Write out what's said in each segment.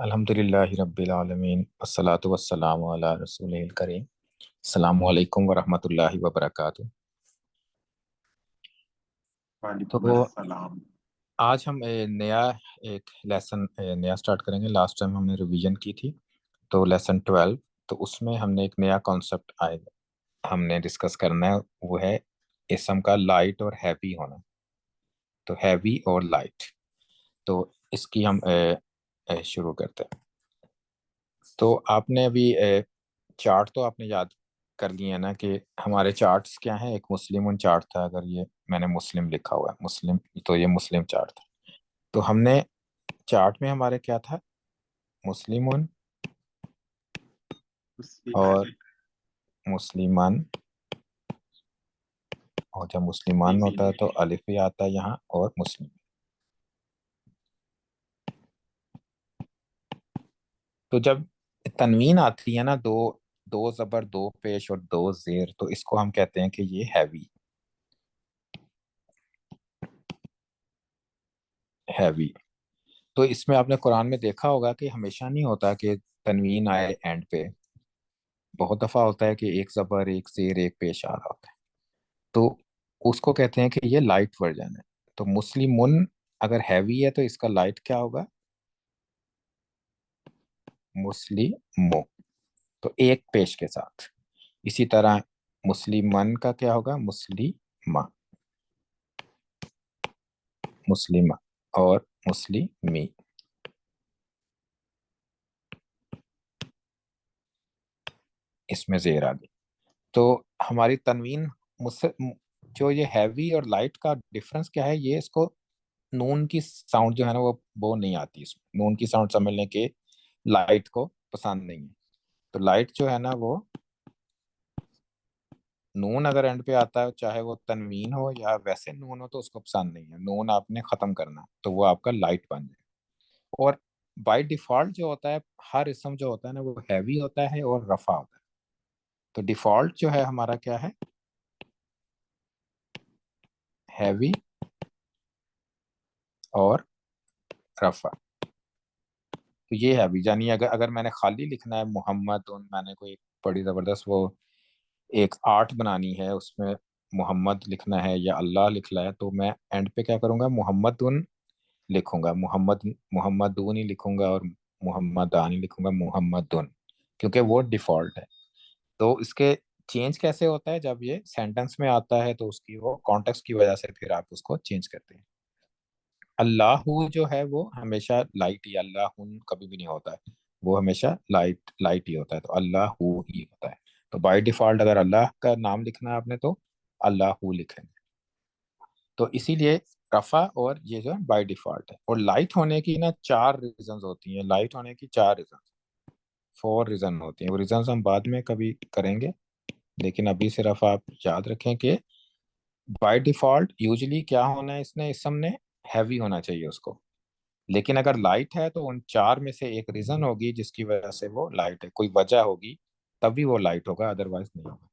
अल्हम्दुलिल्लाहि रब्बिल आलमीन अस्सलातु वस्सलामु अला रसूलिल करीम। अस्सलामु अलैकुम व रहमतुल्लाहि व बरकातुहू। वालेकुम तो अस्सलाम। आज हम नया एक लेसन नया स्टार्ट करेंगे। लास्ट टाइम हमने रिवीजन की थी, तो लेसन 12। तो उसमें हमने एक नया कॉन्सेप्ट आएगा, हमने डिस्कस करना है। वो है इसम का लाइट और हैवी होना। तो हैवी और लाइट, तो इसकी हम शुरू करते हैं। तो आपने अभी चार्ट तो आपने याद कर लिए है ना कि हमारे चार्ट्स क्या हैं। एक मुस्लिम चार्ट था, अगर ये मैंने मुस्लिम लिखा हुआ है मुस्लिम, तो ये मुस्लिम चार्ट था। तो हमने चार्ट में हमारे क्या था, मुस्लिम मुस्लिमान। और मुस्लिमान। और जब जी मुस्लिमान जी। होता है तो अलिफ भी आता है यहाँ, और मुस्लिम। तो जब तनवीन आती है ना, दो दो जबर दो पेश और दो जेर, तो इसको हम कहते हैं कि ये हैवी। हैवी। तो इसमें आपने कुरान में देखा होगा कि हमेशा नहीं होता कि तनवीन आए एंड पे। बहुत दफा होता है कि एक जबर एक जेर एक पेश आ रहा होता है। तो उसको कहते हैं कि ये लाइट वर्जन है। तो मुस्लिमुन अगर हैवी है तो इसका लाइट क्या होगा, मुस्लिमो। तो एक पेश के साथ। इसी तरह मुस्लिमन का क्या होगा, मुस्लिमा। मुस्लिमा और मुस्लिमी। इसमें जेर आ गई। तो हमारी तनवीन मुझसे जो ये हैवी और लाइट का डिफरेंस क्या है, ये इसको नून की साउंड जो है ना, वो नहीं आती इसमें। नून की साउंड समझने के लाइट को पसंद नहीं है। तो लाइट जो है ना, वो नून अगर एंड पे आता है, चाहे वो तनवीन हो या वैसे नून हो, तो उसको पसंद नहीं है। नून आपने खत्म करना है, तो वो आपका लाइट बन जाए। और बाय डिफॉल्ट जो होता है, हर इसम जो होता है ना, वो हैवी होता है और रफा होता है। तो डिफॉल्ट जो है हमारा क्या है, हैवी और रफा। तो ये है अभी, जानिए अगर अगर मैंने खाली लिखना है मोहम्मद, और मैंने कोई बड़ी जबरदस्त वो एक आर्ट बनानी है, उसमें मोहम्मद लिखना है या अल्लाह लिखना है, तो मैं एंड पे क्या करूंगा, मोहम्मदुन लिखूंगा। मोहम्मदून ही लिखूंगा, और मोहम्मदानी लिखूंगा, मोहम्मदुन। क्योंकि वो डिफॉल्ट है। तो इसके चेंज कैसे होता है, जब ये सेंटेंस में आता है तो उसकी वो कॉन्टेक्स्ट की वजह से फिर आप उसको चेंज करते हैं। अल्लाहू जो है वो हमेशा लाइट ही, अल्लाहुन कभी भी नहीं होता है। वो हमेशा लाइट लाइट ही होता है, तो अल्लाहू ही होता है। तो बाय डिफॉल्ट अगर अल्लाह का नाम लिखना है आपने, तो अल्लाहू लिखेंगे। तो इसीलिए रफा और ये जो है बाय डिफॉल्ट है। और लाइट होने की ना चार रीजंस होती हैं। लाइट होने की चार रीजन, फोर रीजन होती हैं। वो रीजंस हम बाद में कभी करेंगे, लेकिन अभी सिर्फ आप याद रखें कि बाय डिफॉल्ट यूजली क्या होना है, इसने इस ने हैवी होना चाहिए उसको। लेकिन अगर लाइट है तो उन चार में से एक रीजन होगी जिसकी वजह से वो लाइट है, कोई वजह होगी, तभी वो लाइट होगा, अदरवाइज नहीं होगा।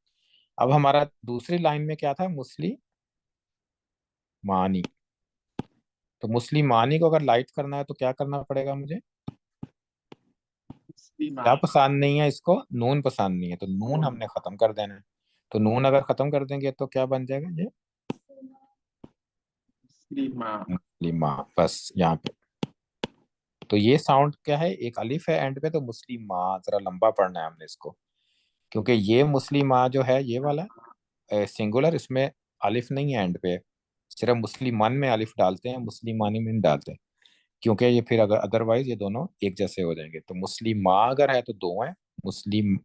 अब हमारा दूसरी लाइन में क्या था, मुस्लिमानी। तो मुस्लिमानी को अगर लाइट करना है तो क्या करना पड़ेगा मुझे, क्या मुस्लिमान। पसंद नहीं है इसको, नून पसंद नहीं है, तो नून नून। हमने खत्म कर देना है। तो नून अगर खत्म कर देंगे तो क्या बन जाएगा ये, मुस्लिमा। मुस्लिमा। बस यहाँ पे। तो ये साउंड क्या है, एक अलिफ है एंड पे, तो मुस्लिमा जरा लंबा पढ़ना है हमने इसको। क्योंकि ये मुस्लिमा जो है ये वाला सिंगुलर, इसमें अलिफ नहीं है एंड पे। सिर्फ मुस्लिमान में अलिफ डालते हैं, मुस्लिमानी में नहीं डालते। क्योंकि ये फिर अगर अदरवाइज ये दोनों एक जैसे हो जाएंगे। तो मुस्लिमा अगर है तो दो है, मुस्लिम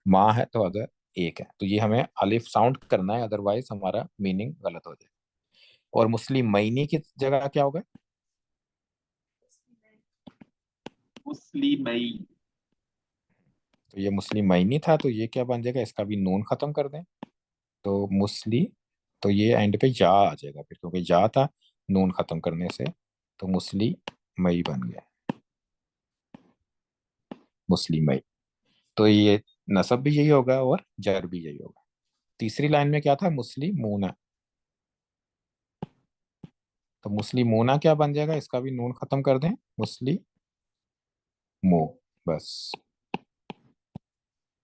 माँ है तो अगर एक है, तो ये हमें अलिफ साउंड करना है, अदरवाइज हमारा मीनिंग गलत हो जाए। और मुस्लिम मईनी की जगह क्या होगा, मुस्लिमई। तो ये मुस्लिम मईनी था, तो ये क्या बन जाएगा, इसका भी नून खत्म कर दें, तो मुस्ली। तो ये एंड पे या आ जाएगा फिर, क्योंकि या था नून खत्म करने से। तो मुस्ली मई बन गया, मुस्लिम मई। तो ये नसब भी यही होगा और जर भी यही होगा। तीसरी लाइन में क्या था, मुस्लिमूना। तो मुस्लिमूना क्या बन जाएगा, इसका भी नून खत्म कर दें, मुस्लिम। मु, बस।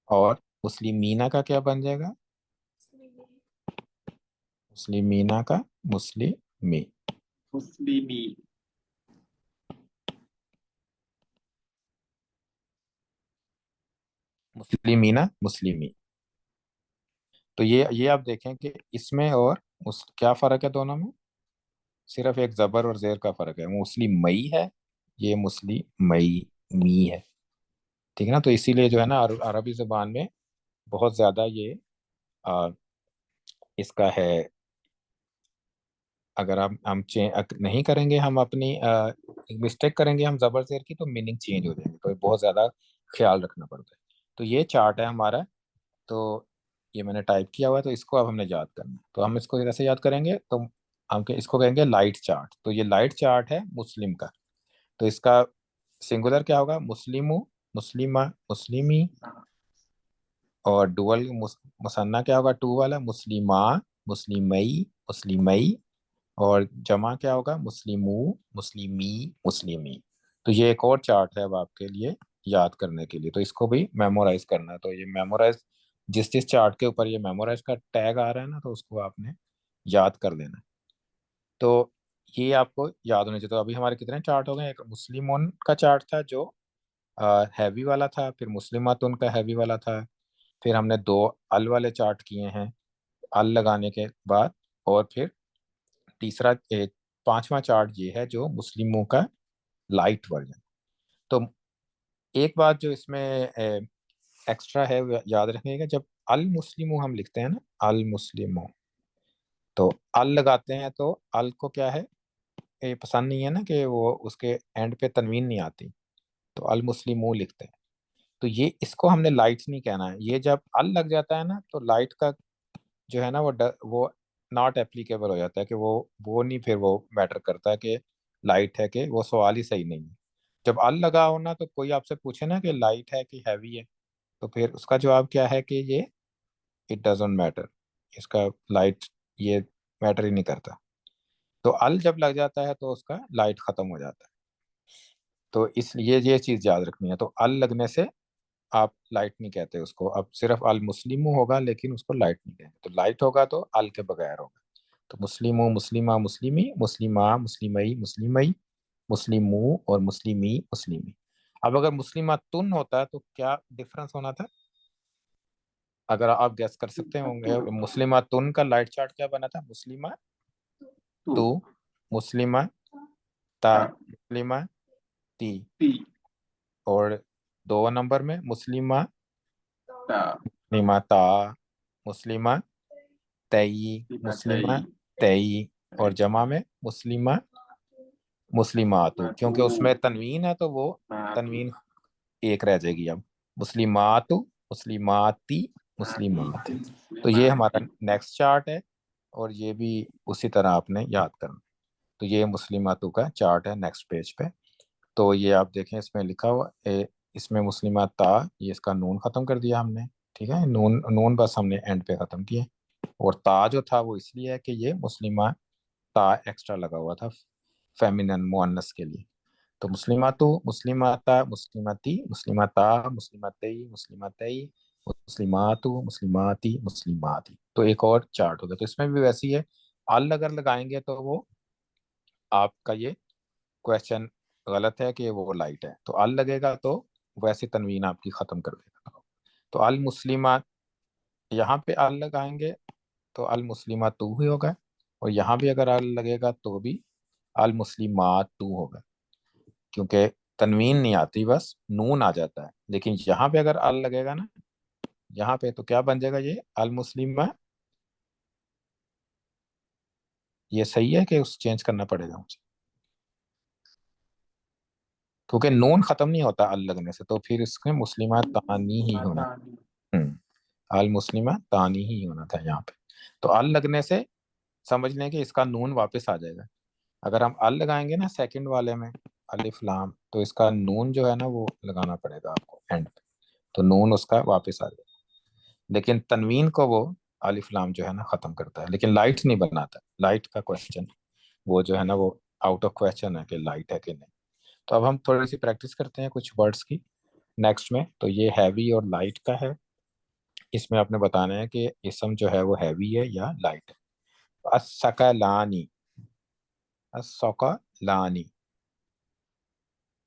और मुस्लिमीना का क्या बन जाएगा? मुस्लिमीना का मुस्लिमी। मुस्लिमी। मुस्लिमीना मुस्लिमी। तो ये आप देखें कि इसमें और उस क्या फर्क है दोनों में? सिर्फ एक जबर और जेर का फर्क है। मुस्लिम मई है, ये मुस्लिम मई मी है। ठीक है ना? तो इसीलिए जो है ना अरबी जुबान में बहुत ज्यादा ये आ, इसका है। अगर हम नहीं करेंगे, हम अपनी मिस्टेक करेंगे हम जबर जेर की, तो मीनिंग चेंज हो जाएगी। तो ये बहुत ज्यादा ख्याल रखना पड़ता है। तो ये चार्ट है हमारा। तो ये मैंने टाइप किया हुआ है, तो इसको अब हमने याद करना है। तो हम इसको कैसे याद करेंगे? तो हम इसको कहेंगे लाइट चार्ट। तो ये लाइट चार्ट है मुस्लिम का। तो इसका सिंगुलर क्या होगा? मुस्लिमु, मुस्लिमा, मुस्लिमी। और डुअल मुसन्ना क्या होगा? टू वाला, मुस्लिमा, मुस्लिमई, मुस्लिमई। और जमा क्या होगा? मुस्लिमू, मुस्लिमी, मुस्लिमी। तो ये एक और चार्ट है अब आपके लिए याद करने के लिए। तो इसको भी मेमोराइज करना है। तो ये मेमोराइज, जिस जिस चार्ट के ऊपर ये मेमोराइज का टैग आ रहा है ना, तो उसको आपने याद कर लेना है। तो ये आपको याद होना चाहिए। तो अभी हमारे कितने चार्ट हो गए? एक मुस्लिमोन का चार्ट था जो हैवी वाला था, फिर मुस्लिमातुन का हैवी वाला था, फिर हमने दो अल वाले चार्ट किए हैं अल लगाने के बाद, और फिर तीसरा पांचवा चार्ट ये है जो मुस्लिमों का लाइट वर्जन। तो एक बात जो इसमें एक्स्ट्रा है वो याद रखिएगा, जब अल मुस्लिमो हम लिखते हैं ना, अल मुस्लिमो, तो अल लगाते हैं तो अल को क्या है, ये पसंद नहीं है ना कि वो उसके एंड पे तनवीन नहीं आती, तो अल मुस्लिमो लिखते हैं। तो ये इसको हमने लाइट नहीं कहना है। ये जब अल लग जाता है ना, तो लाइट का जो है ना वो नॉट एप्लीकेबल हो जाता है, कि वो नहीं, फिर वो मैटर करता है कि लाइट है, कि वो सवाल ही सही नहीं है। जब अल लगा हो ना, तो कोई आपसे पूछे ना कि लाइट है कि हैवी है, तो फिर उसका जवाब क्या है? कि ये इट डजेंट मैटर, इसका लाइट ये मैटर ही नहीं करता। तो अल जब लग जाता है तो उसका लाइट खत्म हो जाता है। तो इसलिए ये चीज याद रखनी है। तो अल लगने से आप लाइट नहीं कहते उसको, अब सिर्फ अल मुस्लिमू होगा, लेकिन उसको लाइट नहीं कहेंगे। तो लाइट होगा तो अल के बगैर होगा। तो मुस्लिमो, मुस्लिमा, मुस्लिमी, मुस्लिमा, मुस्लिमई, मुस्लिमई, मुस्लिमू और मुस्लिमी, मुस्लिमी। अब अगर मुस्लिमा तुन होता तो क्या डिफरेंस होना था? अगर आप गैस कर सकते होंगे, मुस्लिमा तुन का लाइट चार्ट क्या बना था? मुस्लिमा टू। तू, मुस्लिमा ता, ता। मुस्लिमा ती। ती। और दो नंबर में मुस्लिमा, ता। मुस्लिमा ता, मुस्लिमा तई, लिमातई। मुस्लिमा तई। और जमा में मुस्लिमा, मुस्लिमातु। मातू। क्योंकि उसमें तनवीन है तो वो मातू। तनवीन एक रह जाएगी अब। मुस्लिमातु, मुस्लिमाती, माती। मुस्लिमात। तो ये माती। हमारा नेक्स्ट चार्ट है। और ये भी उसी तरह आपने याद करना है। तो ये मुस्लिमातु का चार्ट है नेक्स्ट पेज पे। तो ये आप देखें, इसमें लिखा हुआ इसमें मुस्लिमात ता, ये इसका नून खत्म कर दिया हमने। ठीक है, नून नून बस हमने एंड पे खत्म किया। और ता जो था वो इसलिए है कि ये मुस्लिमा ता एक्स्ट्रा लगा हुआ था फेमिनन मुअन्नस के लिए। तो मुस्लिमातु, मुस्लिमाता, मुस्लिमाती, मुस्लिमाता, मुस्लिमातई, मुस्लिमातई, मुस्लिमातु, मुस्लिमाती, मुस्लिमाती। तो एक और चार्ट हो गया। तो इसमें भी वैसी है। अल अगर लगाएंगे तो वो आपका ये क्वेश्चन गलत है कि वो लाइट है। तो अल लगेगा तो वैसे तनवीन आपकी खत्म कर देगा। तो अल मुस्लिमा, यहाँ पे अल लगाएंगे तो अल मुस्लिमा तू ही होगा। और यहाँ भी अगर अल लगेगा तो भी अल मुस्लिमा तू होगा। क्योंकि तनवीन नहीं आती, बस नून आ जाता है। लेकिन यहाँ पे अगर अल लगेगा ना, यहाँ पे, तो क्या बन जाएगा? ये अल मुस्लिमा। ये सही है कि उस चेंज करना पड़ेगा मुझे? क्योंकि नून खत्म नहीं होता अल लगने से, तो फिर इसमें मुस्लिमा तानी ही होना। मातानी। हम्म, अल मुस्लिमा तानी ही होना था यहाँ पे। तो अल लगने से समझ लें कि इसका नून वापस आ जाएगा। अगर हम अल लगाएंगे ना सेकंड वाले में, अलिफ लाम, तो इसका नून जो है ना वो लगाना पड़ेगा आपको एंड पे। तो नून उसका वापस आ जाएगा। लेकिन तनवीन को वो अलिफ लाम जो है ना खत्म करता है, लेकिन लाइट नहीं बनाता। लाइट का क्वेश्चन वो जो है ना वो आउट ऑफ क्वेश्चन है कि लाइट है कि नहीं। तो अब हम थोड़ी सी प्रैक्टिस करते हैं कुछ वर्ड्स की नेक्स्ट में। तो ये हैवी और लाइट का है। इसमें आपने बताना है कि इसम जो है वो हैवी है या लाइट है। अस्सकलानी, अस्सकलानी,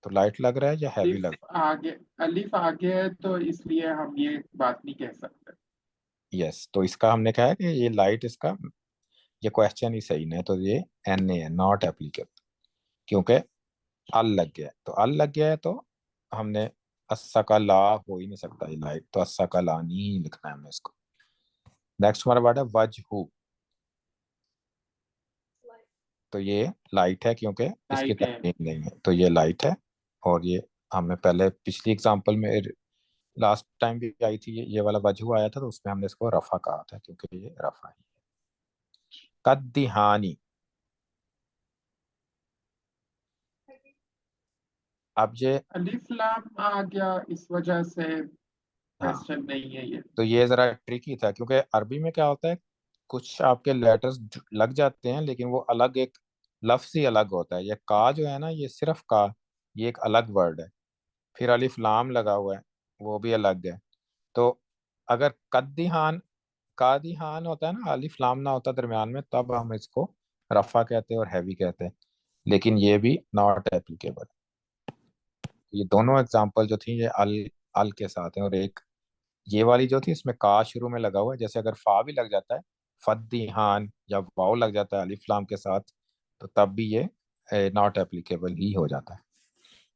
तो लाइट लग रहा है या हैवी लग अलिफ आगे, अलिफ आगे है तो इसलिए हम ये बात नहीं कह सकते। रहा है? यस, तो इसका हमने कहा है कि ये लाइट, इसका ये क्वेश्चन ही सही नहीं है, तो ये एन ए है, नॉट एप्लीकेबल, क्योंकि अल लग गया है। तो अल लग गया है तो हमने अस्सा का ला हो ही नहीं सकता ये लाइट, तो अस्सा का लानी ही लिखना है हमें इसको। नेक्स्ट हमारा वर्ड है वजहू। तो ये लाइट है क्योंकि इसकी लाइट है। तकनीक नहीं है, तो ये लाइट है। और ये हमें पहले पिछली एग्जांपल में लास्ट टाइम भी आई थी, ये वाला वजहू आया था, तो उसमें हमने इसको रफा कहा था क्योंकि ये रफा है। कद्दिहानी, अब ये, अलिफ लाम आ गया इस वजह से हाँ, क्वेश्चन नहीं है ये। तो ये जरा ट्रिकी था क्योंकि अरबी में क्या होता है, कुछ आपके लेटर्स लग जाते हैं लेकिन वो अलग एक लफ्ज ही अलग होता है। ये का जो है ना, ये सिर्फ का, ये एक अलग वर्ड है। फिर अलिफ लाम लगा हुआ है, वो भी अलग है। तो अगर कद्दिहान, कादिहान होता है ना, अलिफ लाम ना होता दरमियान में, तब हम इसको रफा कहते हैं और हैवी कहते हैं, लेकिन ये भी नॉट एप्लीकेबल। ये दोनों एग्जांपल जो थी ये अल के साथ हैं, और एक ये वाली जो थी इसमें का शुरू में लगा हुआ है। जैसे अगर फा भी लग जाता है, फद्दीहान, या वाव लग जाता है अलिफ लाम के साथ, तो तब भी ये नॉट एप्लीकेबल ही हो जाता है।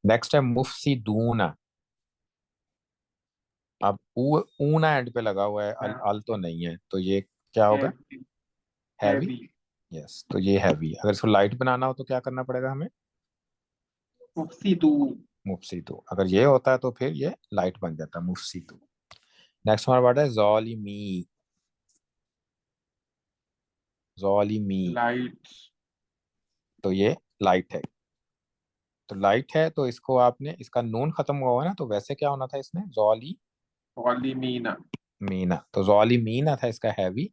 नेक्स्ट है मुफसिदूना। अब ऊना एंड पे लगा हुआ है, अल तो नहीं है, तो ये क्या होगा? हैवी। हैवी। हैवी। यस, तो ये हैवी। अगर इसको लाइट बनाना हो तो क्या करना पड़ेगा हमें? मुफसिदू। मुफसिदू। अगर ये होता है तो फिर ये लाइट बन जाता है, मुफसिदू। नेक्स्ट हमारा वर्ड है ज़ालिमी। ज़ालिमी, लाइट। तो ये लाइट है। तो लाइट है तो इसको आपने, इसका नून खत्म हुआ है ना, तो वैसे क्या होना था इसमें? ज़ाली वालिमीना। मीना, तो ज़ाली मीना था इसका हैवी,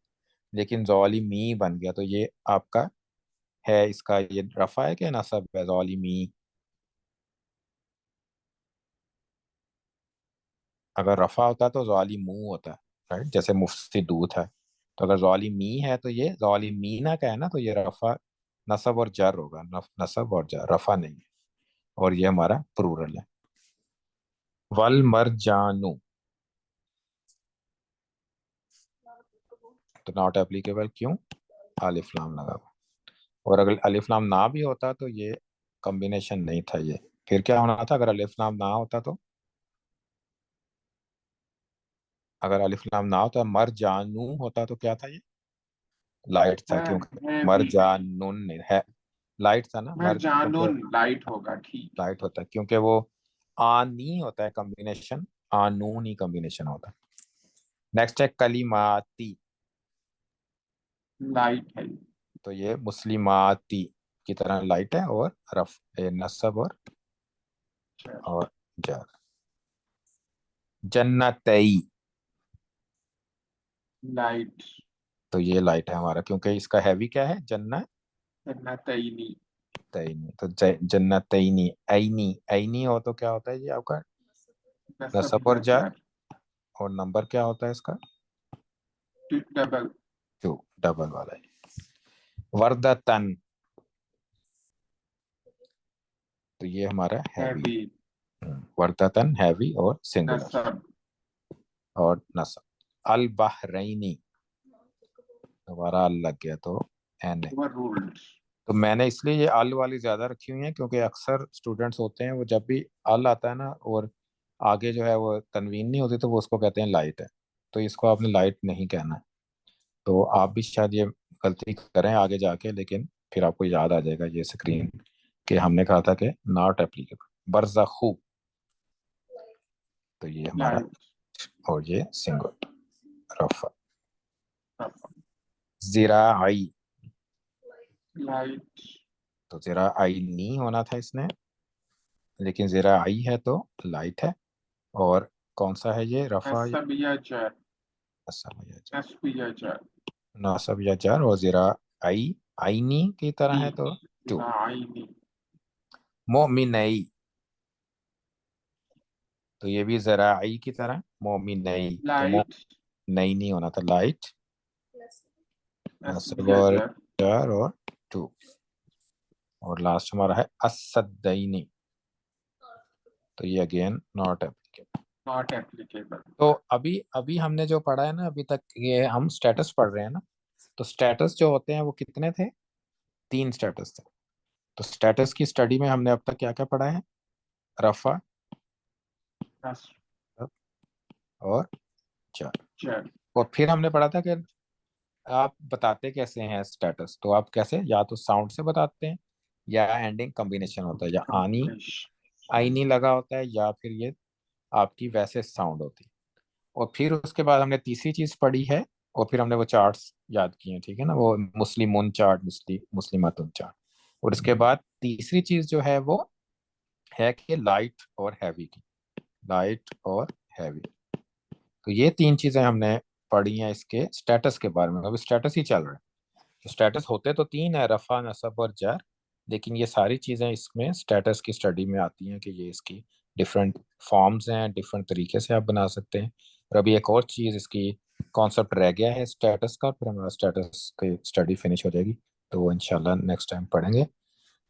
लेकिन ज़ाली मी बन गया, तो ये आपका है, इसका ये रफा है कि नसब है? ज़ाली मी। अगर रफा होता तो ज़ालिमू होता, राइट, जैसे मुफ्सिदू था। तो अगर ज़ालिमी है तो ये ज़ालिमीना का है ना, तो ये रफा, नसब और जर होगा, नसब और जर, रफा नहीं है। और ये हमारा प्लूरल है। वल मरजानु, तो नॉट एप्लीकेबल क्यों? अलिफ लाम लगा हुआ। और अगर अलिफ लाम ना भी होता तो ये कॉम्बिनेशन नहीं था ये। फिर क्या होना था अगर अलिफ लाम ना होता तो? अगर अलिफ लाम ना होता, मर जानू होता, तो क्या था ये? लाइट था, क्योंकि मर हैवी। जानून नहीं है, लाइट था ना मर, क्योंकि मरजानुन लाइट होगा, ठीक है। लाइट होता है क्योंकि वो आनी होता है कॉम्बिनेशन, आनून ही कॉम्बिनेशन होता है। नेक्स्ट है कलीमाती। लाइट है। तो ये मुस्लिमाती की तरह लाइट है, और नसब और जर। जन्नतई, लाइट। तो ये लाइट है हमारा, क्योंकि इसका हैवी क्या है? जन्नतईनी। जन्नतैनी। तो जन्नतईनी, ऐनी, ऐनी हो तो क्या होता है ये आपका? नसब नसब और या जार। जार। और नंबर क्या होता है इसका? डबल। टू, डबल वाला है। वर्दतन, तो ये हमारा हैवी हैवी। है। वर्दतन हैवी और सिंगुलर। नसब। और नसब। अल बहरैनी, दोबारा अल लग गया तो एन है। Over ruled. तो मैंने इसलिए ये अल वाली ज्यादा रखी हुई है क्योंकि अक्सर स्टूडेंट्स होते हैं, वो जब भी अल आता है ना और आगे जो है वो तनवीन नहीं होती, तो वो उसको कहते हैं लाइट है। तो इसको आपने लाइट नहीं कहना है। तो आप भी शायद ये गलती करें आगे जाके, लेकिन फिर आपको याद आ जाएगा ये स्क्रीन कि हमने कहा था कि नॉट एप्लीकेबल। बरज़खू, तो ये हमारा, लाइट। और ये सिंगल, रफा। ज़िराई, लाइट। तो ज़िराई नहीं होना था इसने, लेकिन ज़िराई है तो लाइट है। और कौन सा है ये? रफा या नसब या जार। नसब या जार? नस्ब या जार। नसब या जार। और ज़िराई आईनी की तरह ई। है तो टू। आईनी। मोमिनई, तो ये भी ज़राई की तरह, मोमिनई, तो लाइट, नई नहीं होना था, लाइट, नस्ब नस्ब और जर, जार और टू। और लास्ट हमारा है असदईनी, तो ये again not applicable. Not applicable. तो अभी अभी हमने जो पढ़ा है ना अभी तक, ये हम स्टेटस पढ़ रहे हैं ना। तो स्टेटस जो होते हैं वो कितने थे? 3 स्टेटस थे। तो स्टेटस की स्टडी में हमने अब तक क्या क्या पढ़ा है? रफा नस्ब और जार। जर। और फिर हमने पढ़ा था कि आप बताते कैसे हैं स्टेटस, तो आप कैसे, या तो साउंड से बताते हैं, या एंडिंग कॉम्बिनेशन होता है, या आनी आईनी लगा होता है, या फिर ये आपकी वैसे साउंड होती है। और फिर उसके बाद हमने तीसरी चीज पढ़ी है, और फिर हमने वो चार्ट्स याद किए हैं, ठीक है ना, वो मुस्लिमुन चार्ट, मुस्लिमातुन चार्ट। और इसके बाद तीसरी चीज जो है वो है कि लाइट और हैवी की, लाइट और हैवी। तो ये 3 चीजें हमने पढ़ी हैं इसके स्टेटस के बारे में। अभी स्टेटस ही चल रहा है। तो स्टेटस होते तो 3 है, रफा, नसब और जर। लेकिन ये सारी चीजें इसमें स्टेटस की स्टडी में आती हैं कि ये इसकी डिफरेंट फॉर्म्स हैं, डिफरेंट तरीके से आप बना सकते हैं। और अभी एक और चीज इसकी कॉन्सेप्ट रह गया है स्टेटस का, फिर हमारा स्टेटस की स्टडी फिनिश हो जाएगी। तो वो इंशाल्लाह नेक्स्ट टाइम पढ़ेंगे।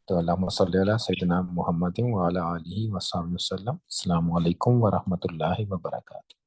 तो अल्लाहुम्मा सल्ली अला सय्यिदिना मुहम्मदिन व अला आलिहि व सल्लम। अस्सलामु अलैकुम व रहमतुल्लाहि व बरकातुहू।